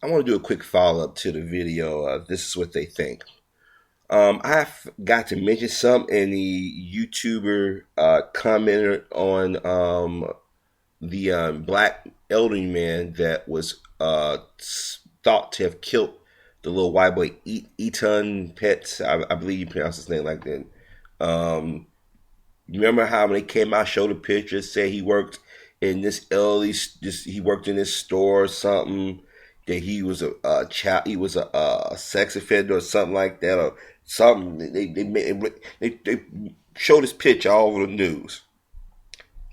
I want to do a quick follow up to the video. This is what they think. I got to mention some, and the YouTuber commented on the black elderly man that was thought to have killed the little white boy Eton Pets. I believe you pronounce his name like that. You remember how when they came out, showed a picture, said he worked in this elderly, he worked in this store or something. That he was a child, he was a sex offender or something like that, or something. They showed this picture all over the news,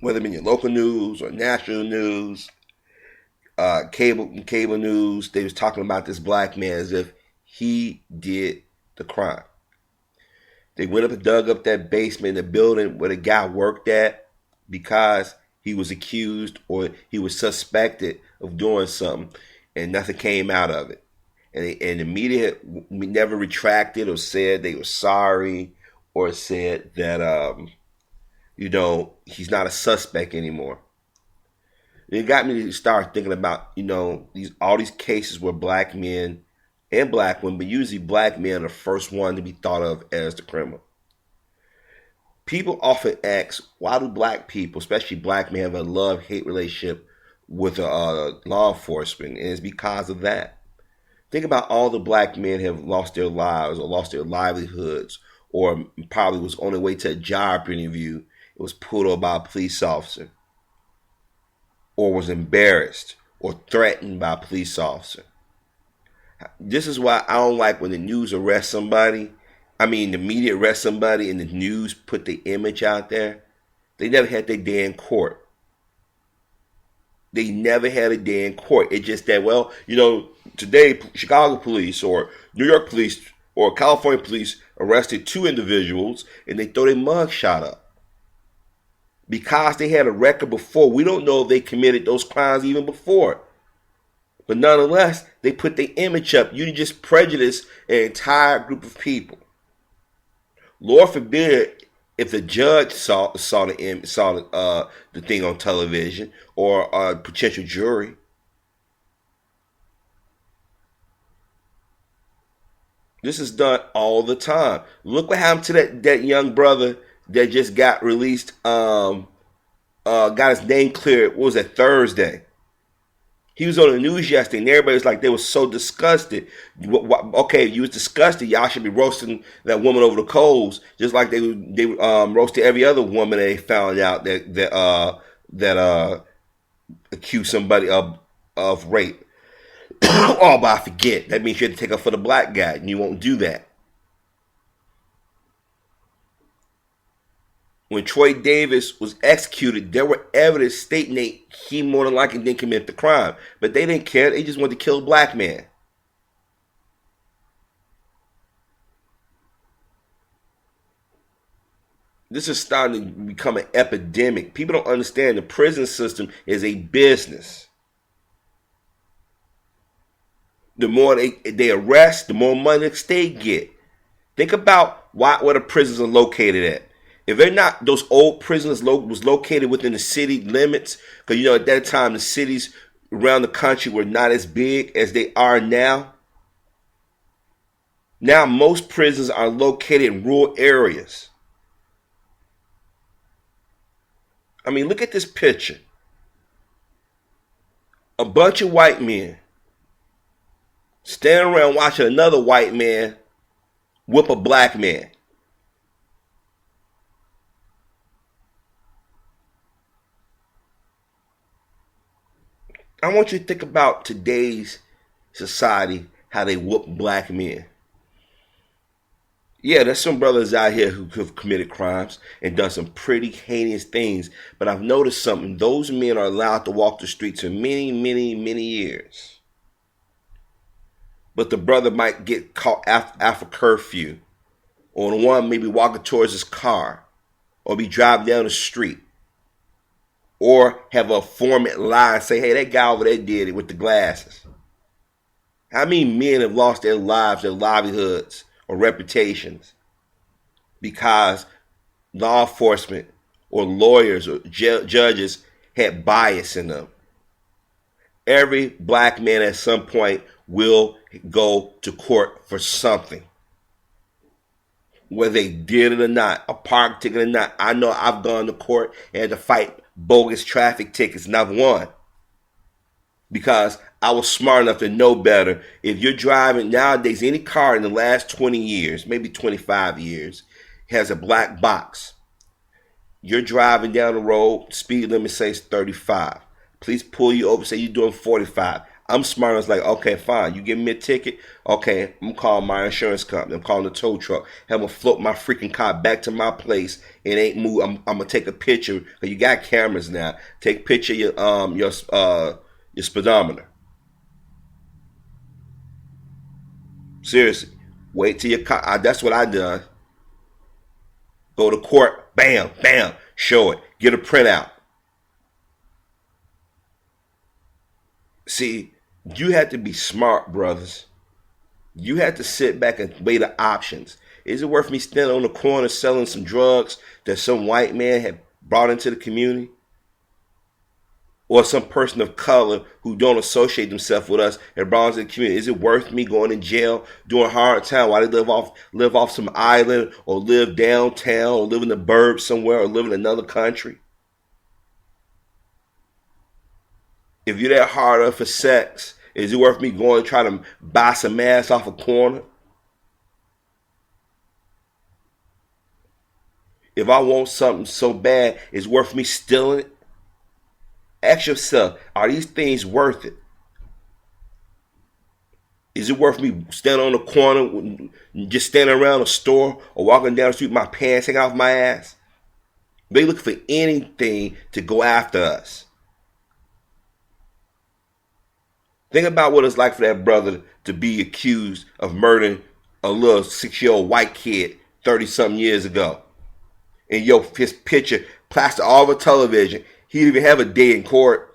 whether it be your local news or national news, cable news. They was talking about this black man as if he did the crime. They went up and dug up that basement in the building where the guy worked at because he was accused or he was suspected of doing something, and nothing came out of it. And the media never retracted or said they were sorry or said that he's not a suspect anymore. It got me to start thinking about all these cases where black men and black women, but usually black men are the first one to be thought of as the criminal. People often ask, why do black people, especially black men, have a love-hate relationship with law enforcement? And it's because of that. Think about all the black men have lost their lives or lost their livelihoods, or probably was on their way to a job interview. It was pulled over by a police officer, or was embarrassed or threatened by a police officer. This is why I don't like when the news arrests somebody. The media arrests somebody and the news put the image out there. They never had their day in court. They never had a day in court. It's just that, today Chicago police or New York police or California police arrested 2 individuals and they throw their mug shot up. Because they had a record before. We don't know if they committed those crimes even before. But nonetheless, they put their image up. You just prejudice an entire group of people. Lord forbid if the judge saw the thing on television, or a potential jury. This is done all the time. Look what happened to that young brother that just got released. Got his name cleared. What was that, Thursday? He was on the news yesterday, and everybody was like, they were so disgusted. Okay, you was disgusted. Y'all should be roasting that woman over the coals, just like they roasted every other woman they found out that accused somebody of rape. Oh, but I forget. That means you have to take up for the black guy, and you won't do that. When Troy Davis was executed, there were evidence stating that he more than likely didn't commit the crime. But they didn't care. They just wanted to kill a black man. This is starting to become an epidemic. People don't understand the prison system is a business. The more they arrest, the more money the state get. Think about where the prisons are located at. If they're not, those old prisons was located within the city limits, because at that time the cities around the country were not as big as they are now. Now most prisons are located in rural areas. Look at this picture. A bunch of white men standing around watching another white man whip a black man. I want you to think about today's society, how they whoop black men. Yeah, there's some brothers out here who have committed crimes and done some pretty heinous things, but I've noticed something. Those men are allowed to walk the streets for many, many, many years. But the brother might get caught after curfew, or the one maybe walking towards his car, or be driving down the street. Or have a informant lie and say, hey, that guy over there did it with the glasses. How many men have lost their lives, their livelihoods, or reputations because law enforcement or lawyers or judges had bias in them? Every black man at some point will go to court for something. Whether they did it or not, a park ticket or not. I know I've gone to court and had to fight bogus traffic tickets and I've won. Because I was smart enough to know better. If you're driving nowadays, any car in the last 20 years, maybe 25 years, has a black box. You're driving down the road, speed limit says 35. Police pull you over, say you're doing 45. I'm smart enough, like, okay, fine. You give me a ticket, okay, I'm calling my insurance company. I'm calling the tow truck. Have them float my freaking car back to my place. It ain't move. I'm gonna take a picture. Cause you got cameras now. Take a picture of your speedometer. Seriously, wait till your car. That's what I done. Go to court, bam, bam, show it. Get a printout. See, you had to be smart, brothers. You had to sit back and weigh the options. Is it worth me standing on the corner selling some drugs that some white man had brought into the community? Or some person of color who don't associate themselves with us and brought into the community? Is it worth me going in jail, doing hard time while they live off some island, or live downtown, or live in the burbs somewhere, or live in another country? If you're that hard up for sex, is it worth me going to try to buy some ass off a corner? If I want something so bad, it's worth me stealing it? Ask yourself, are these things worth it? Is it worth me standing on the corner, just standing around a store, or walking down the street with my pants hanging off my ass? They look for anything to go after us. Think about what it's like for that brother to be accused of murdering a little 6-year-old white kid 30-something years ago. And his picture plastered all over television. He didn't even have a day in court.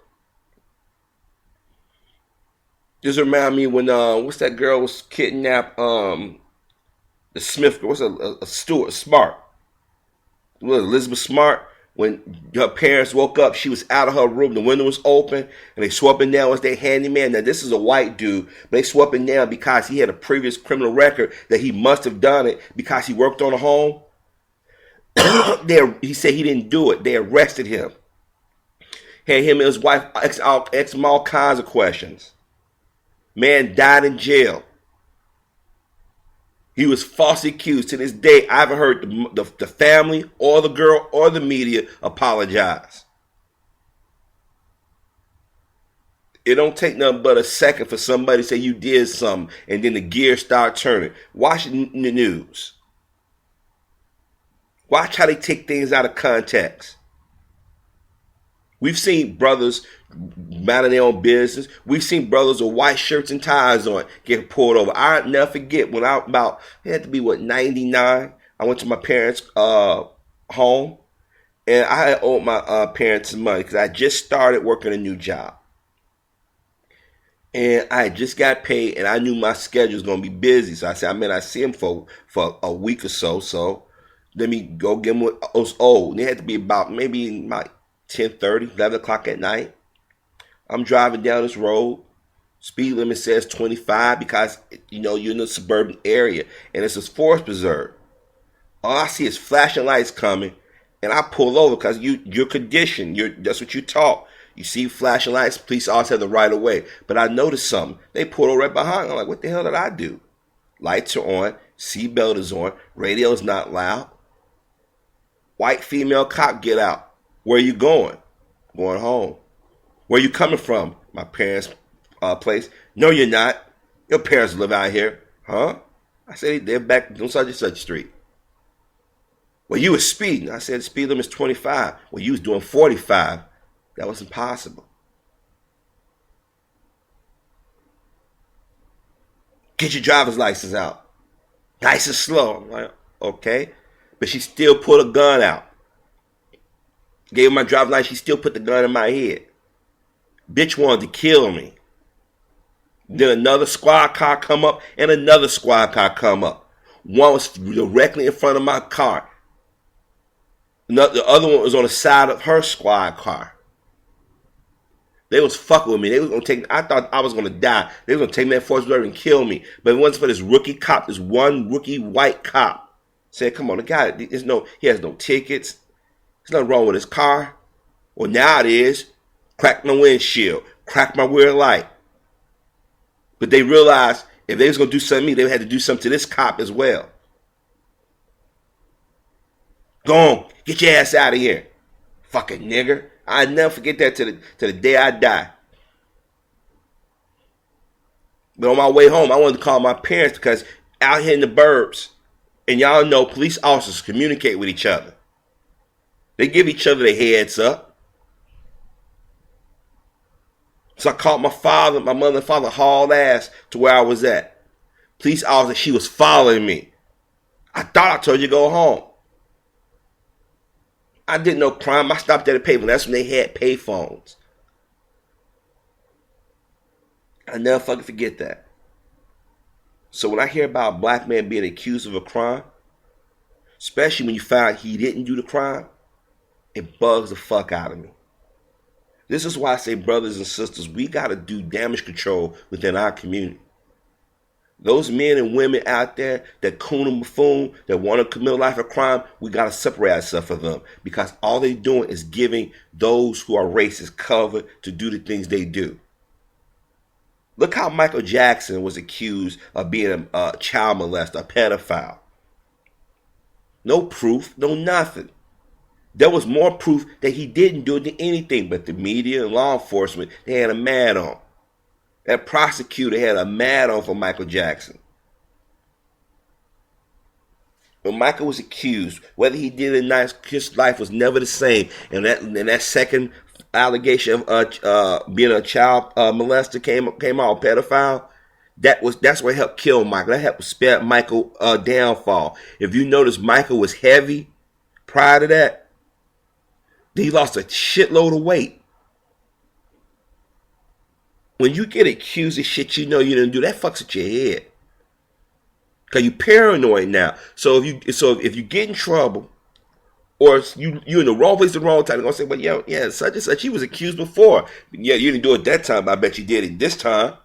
This reminds me when what's that girl was kidnapped? The Smith girl. What's a Stewart Smart? Was Elizabeth Smart? When her parents woke up, she was out of her room. The window was open, and they swept him down as their handyman. Now, this is a white dude, but they swept him down because he had a previous criminal record that he must have done it because he worked on a home. He said he didn't do it. They arrested him. Had him and his wife asked him all kinds of questions. Man died in jail. He was falsely accused. To this day, I haven't heard the family or the girl or the media apologize. It don't take nothing but a second for somebody to say you did something, and then the gears start turning. Watch the news. Watch how they take things out of context. We've seen brothers minding their own business. We've seen brothers with white shirts and ties on get pulled over. I'll never forget when it had to be 99. I went to my parents' home, and I had owed my parents some money because I just started working a new job. And I just got paid, and I knew my schedule was going to be busy. So I said, I see him for a week or so. So let me go get him what I was owed. And it had to be about maybe 10:30, 11 o'clock at night. I'm driving down this road. Speed limit says 25 because, you're in a suburban area and it's a forest preserve. All I see is flashing lights coming, and I pull over because you're conditioned. That's what you're taught. You see flashing lights, police always have the right of way. But I noticed something. They pulled over right behind. I'm like, what the hell did I do? Lights are on, seatbelt is on, radio is not loud. White female cop get out. Where you going? Going home. Where you coming from? My parents' place. No, you're not. Your parents live out here. Huh? I said, they're back on such and such street. Well, you was speeding. I said, the speed limit is 25. Well, you was doing 45. That was impossible. Get your driver's license out. Nice and slow. I'm like, okay. But she still pulled a gun out. Gave her my driver's license, she still put the gun in my head. Bitch wanted to kill me. Then another squad car come up and another squad car come up. One was directly in front of my car. The other one was on the side of her squad car. They was fucking with me. They was gonna take. I thought I was gonna die. They was gonna take me at Fort Worth and kill me. But it wasn't for this rookie cop, this one rookie white cop. Said, "Come on, the guy. He has no tickets. There's nothing wrong with his car. Well, now it is. Cracked my windshield. Cracked my rear light." But they realized if they was gonna do something to me, they had to do something to this cop as well. Go on, get your ass out of here, fucking nigger. I never forget that to the day I die. But on my way home, I wanted to call my parents because out here in the burbs, and y'all know police officers communicate with each other. They give each other their heads up. So I called my father, my mother and father hauled ass to where I was at. Police officer, she was following me. I thought I told you to go home. I did no crime. I stopped at a payphone. That's when they had payphones. I never fucking forget that. So when I hear about a black man being accused of a crime, especially when you find he didn't do the crime, it bugs the fuck out of me. This is why I say, brothers and sisters, we got to do damage control within our community. Those men and women out there that coon and buffoon, that want to commit a life of crime, we got to separate ourselves from them. Because all they're doing is giving those who are racist cover to do the things they do. Look how Michael Jackson was accused of being a child molester, a pedophile. No proof, no nothing. There was more proof that he didn't do it than anything, but the media and law enforcement, they had a mad on. That prosecutor had a mad on for Michael Jackson. When Michael was accused, whether he did it or not, his life was never the same. And that second allegation of being a child molester came out, pedophile. That's what helped kill Michael. That helped spare Michael downfall. If you notice, Michael was heavy prior to that. He lost a shitload of weight. When you get accused of shit you know you didn't do, that fucks with your head. Cause you paranoid now. So if you get in trouble, or you in the wrong place at the wrong time, they're gonna say, "Well, yeah, such and such, he was accused before. Yeah, you didn't do it that time, but I bet you did it this time."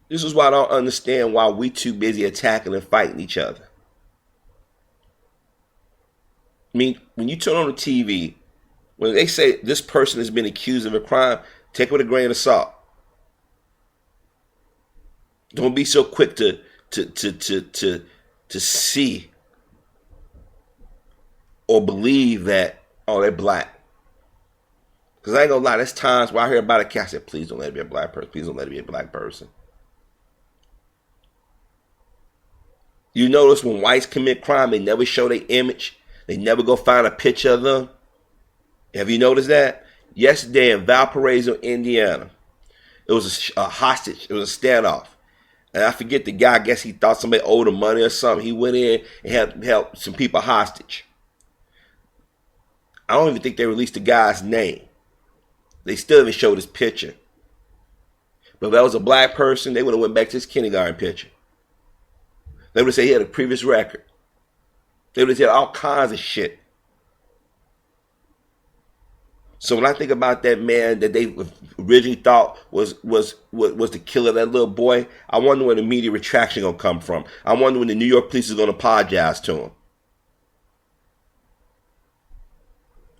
This is why I don't understand why we too busy attacking and fighting each other. I mean, when you turn on the TV, when they say this person has been accused of a crime, take it with a grain of salt. Don't be so quick to see or believe that, oh, they're black. Because I ain't gonna lie, there's times where I hear about a cat, I said, please don't let it be a black person. Please don't let it be a black person. You notice when whites commit crime, they never show their image. They never go find a picture of them. Have you noticed that? Yesterday in Valparaiso, Indiana, it was a hostage. It was a standoff. And I forget the guy, I guess he thought somebody owed him money or something. He went in and held some people hostage. I don't even think they released the guy's name. They still haven't showed his picture. But if that was a black person, they would have went back to his kindergarten picture. They would have said he had a previous record. They would have said all kinds of shit. So when I think about that man that they originally thought was the killer of that little boy, I wonder where the media retraction gonna come from. I wonder when the New York police is gonna apologize to him.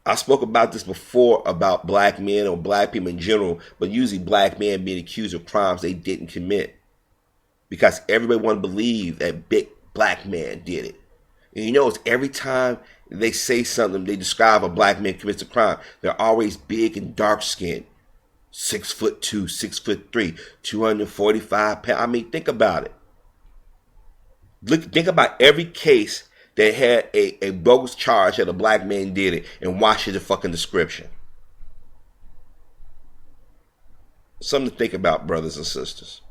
I spoke about this before about black men or black people in general, but usually black men being accused of crimes they didn't commit. Because everybody want to believe that big black man did it. And you know, it's every time they say something, they describe a black man commits a crime, they're always big and dark skinned. 6'2", 6'3", 245 pounds. I mean, think about it. Think about every case that had a bogus charge that a black man did it, and watch the fucking description. Something to think about, brothers and sisters.